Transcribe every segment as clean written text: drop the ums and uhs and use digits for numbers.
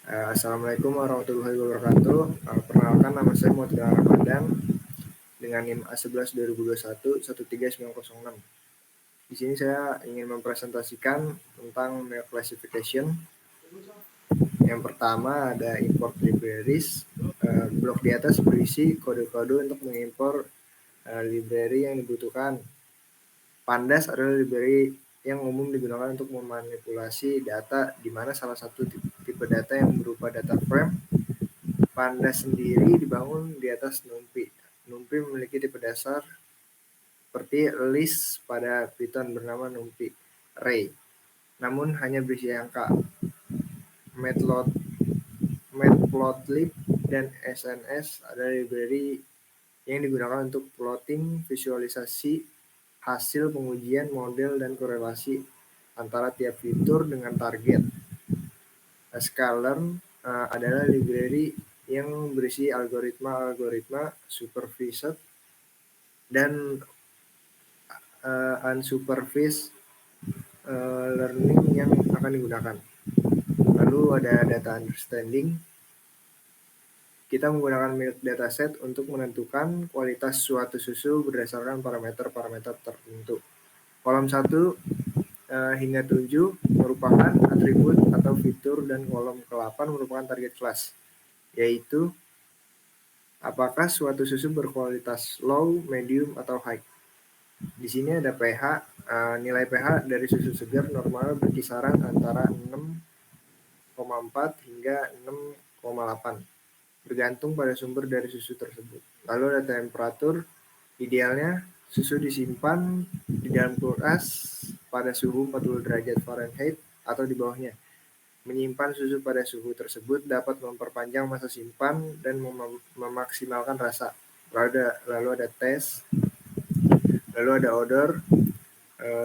Assalamualaikum warahmatullahi wabarakatuh. Perkenalkan, nama saya Muhammad Ramadan dengan NIM A11 2021 13906. Di sini saya ingin mempresentasikan tentang milk classification. Yang pertama ada import libraries. Blok di atas berisi kode-kode untuk mengimpor library yang dibutuhkan. Pandas adalah library yang umum digunakan untuk memanipulasi data, di mana salah satu tipe data yang berupa data frame. Pandas sendiri dibangun di atas NumPy. NumPy memiliki tipe dasar seperti list pada Python bernama NumPy Array, namun hanya berisi angka. Matplotlib dan SNS adalah library yang digunakan untuk plotting, visualisasi hasil pengujian model dan korelasi antara tiap fitur dengan target. Sklearn adalah library yang berisi algoritma supervised dan unsupervised learning yang akan digunakan. Lalu ada data understanding. Kita menggunakan milk dataset untuk menentukan kualitas suatu susu berdasarkan parameter-parameter tertentu. Kolom 1 hingga 7 merupakan atribut atau fitur, dan kolom ke-8 merupakan target kelas, yaitu apakah suatu susu berkualitas low, medium, atau high. Di sini ada pH. Nilai pH dari susu segar normal berkisaran antara 6,4 hingga 6,8, bergantung pada sumber dari susu tersebut. Lalu ada temperatur. Idealnya susu disimpan di dalam kulkas pada suhu 40 derajat Fahrenheit atau di bawahnya. Menyimpan susu pada suhu tersebut dapat memperpanjang masa simpan dan memaksimalkan rasa. Lalu ada taste. Lalu ada odor.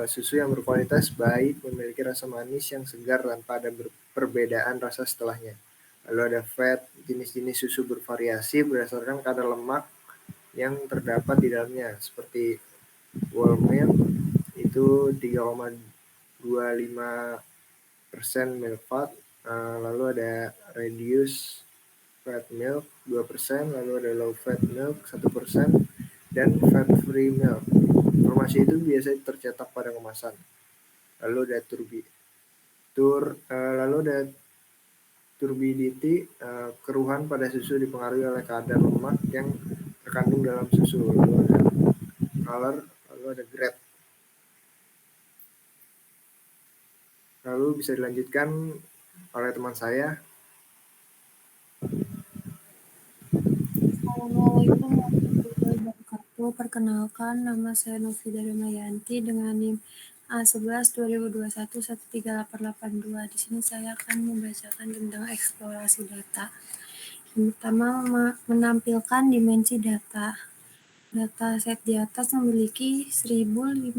Susu yang berkualitas baik memiliki rasa manis yang segar tanpa ada perbedaan rasa setelahnya. Lalu ada fat. Jenis-jenis susu bervariasi berdasarkan kadar lemak yang terdapat di dalamnya, seperti whole milk itu 3,25% milk fat. Lalu ada reduced fat milk 2%, lalu ada low fat milk 1%, dan fat free milk. Informasi itu biasanya tercetak pada kemasan. Lalu ada turbidity. Keruhan pada susu dipengaruhi oleh kadar lemak yang terkandung dalam susu. Lalu ada color, lalu ada grade. Lalu bisa dilanjutkan oleh teman saya. Assalamualaikum warahmatullahi wabarakatuh. Perkenalkan, nama saya Novida Damayanti dengan NIM A11 2021 13882. Di sini saya akan membacakan tentang eksplorasi data. Yang pertama, menampilkan dimensi data. Data set di atas memiliki 1059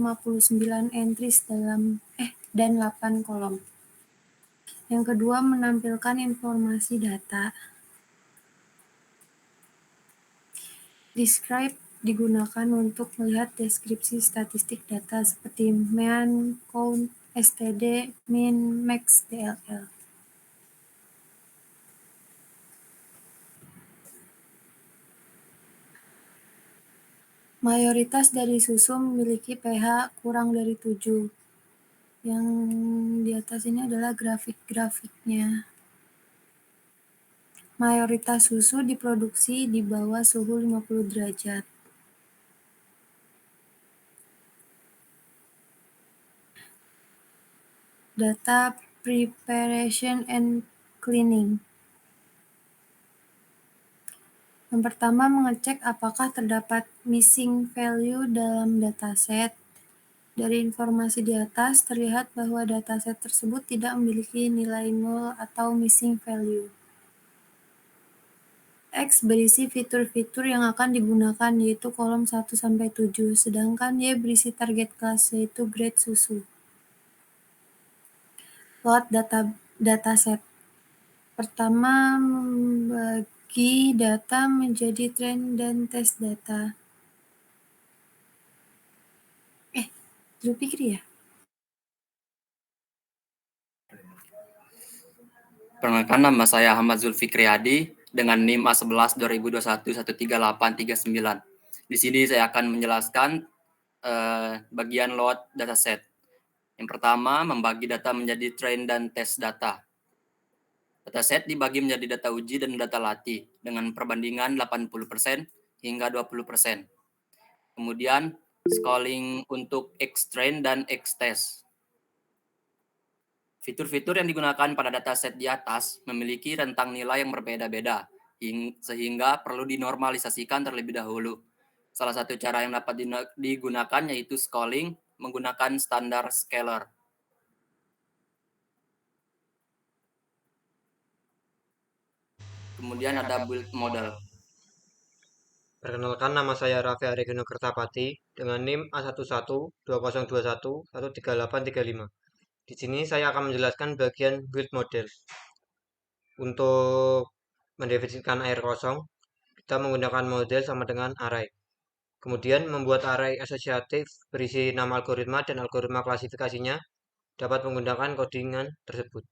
entries dan 8 kolom. Yang kedua, menampilkan informasi data. Describe digunakan untuk melihat deskripsi statistik data seperti mean, count, std, min, max, dll. Mayoritas dari susu memiliki pH kurang dari 7. Yang di atas ini adalah grafik-grafiknya. Mayoritas susu diproduksi di bawah suhu 50 derajat. Data preparation and cleaning. Yang pertama, mengecek apakah terdapat missing value dalam dataset. Dari informasi di atas, terlihat bahwa dataset tersebut tidak memiliki nilai nol atau missing value. X berisi fitur-fitur yang akan digunakan, yaitu kolom 1-7, sedangkan Y berisi target kelas, yaitu grade susu. Load dataset. Pertama, membagi data menjadi train dan test data. Lu pikir ya? Perkenalkan, nama saya Ahmad Zulfikri Hadi dengan NIM A11 2021 13839. Di sini saya akan menjelaskan bagian load dataset. Yang pertama, membagi data menjadi train dan test data. Dataset dibagi menjadi data uji dan data latih dengan perbandingan 80% hingga 20%. Kemudian, scaling untuk X-train dan X-test. Fitur-fitur yang digunakan pada dataset di atas memiliki rentang nilai yang berbeda-beda, sehingga perlu dinormalisasikan terlebih dahulu. Salah satu cara yang dapat digunakan yaitu scaling menggunakan standar scalar. Kemudian ada build model. Perkenalkan, nama saya Raffi Aregino Kertapati dengan NIM A112021 13835. Di sini saya akan menjelaskan bagian build model. Untuk mendefinisikan air kosong, kita menggunakan model sama dengan array. Kemudian membuat array asosiatif berisi nama algoritma dan algoritma klasifikasinya dapat menggunakan codingan tersebut.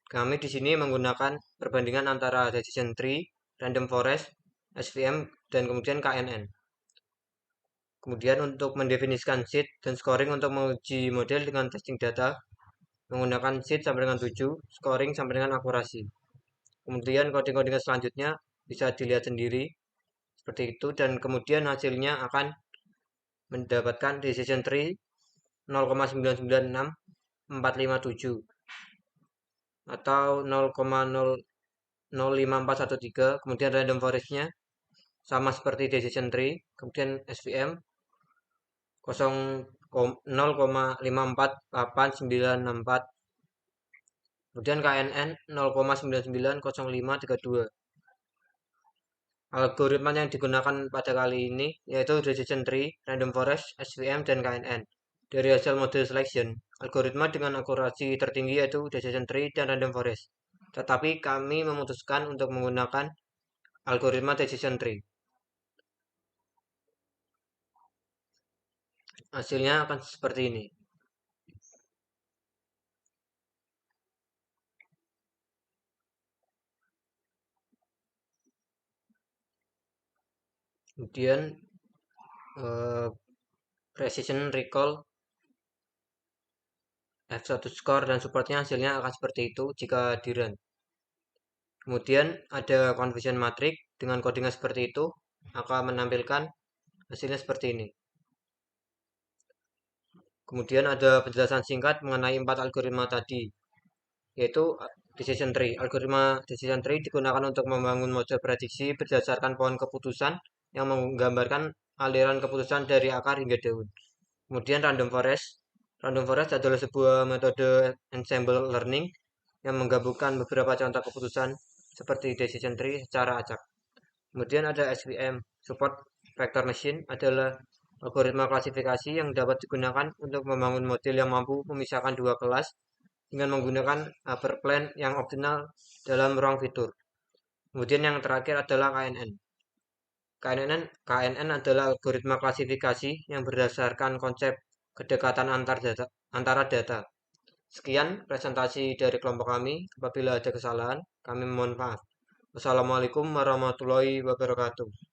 Kami di sini menggunakan perbandingan antara decision tree, random forest, SVM, dan kemudian KNN. Kemudian untuk mendefinisikan seed dan scoring untuk menguji model dengan testing data, menggunakan seed sampai dengan 7, scoring sampai dengan akurasi. Kemudian coding-codingan selanjutnya bisa dilihat sendiri seperti itu, dan kemudian hasilnya akan mendapatkan decision tree 0,996457 atau 0,0054113. Kemudian random forestnya sama seperti decision tree, kemudian SVM 0,54894, kemudian KNN 0,990532. Algoritma yang digunakan pada kali ini yaitu decision tree, random forest, SVM, dan KNN. Dari hasil model selection, algoritma dengan akurasi tertinggi yaitu decision tree dan random forest. Tetapi kami memutuskan untuk menggunakan algoritma decision tree. Hasilnya akan seperti ini. Kemudian precision recall, F1 score, dan supportnya hasilnya akan seperti itu jika di run. Kemudian ada confusion matrix dengan codingan seperti itu akan menampilkan hasilnya seperti ini. Kemudian ada penjelasan singkat mengenai 4 algoritma tadi, yaitu decision tree. Algoritma decision tree digunakan untuk membangun model prediksi berdasarkan pohon keputusan yang menggambarkan aliran keputusan dari akar hingga daun. Kemudian random forest. Random forest adalah sebuah metode ensemble learning yang menggabungkan beberapa contoh keputusan seperti decision tree secara acak. Kemudian ada SVM, support vector machine, adalah algoritma klasifikasi yang dapat digunakan untuk membangun model yang mampu memisahkan dua kelas dengan menggunakan upper plane yang optimal dalam ruang fitur. Kemudian yang terakhir adalah KNN. KNN adalah algoritma klasifikasi yang berdasarkan konsep kedekatan antara data. Sekian presentasi dari kelompok kami. Apabila ada kesalahan, kami mohon maaf. Wassalamualaikum warahmatullahi wabarakatuh.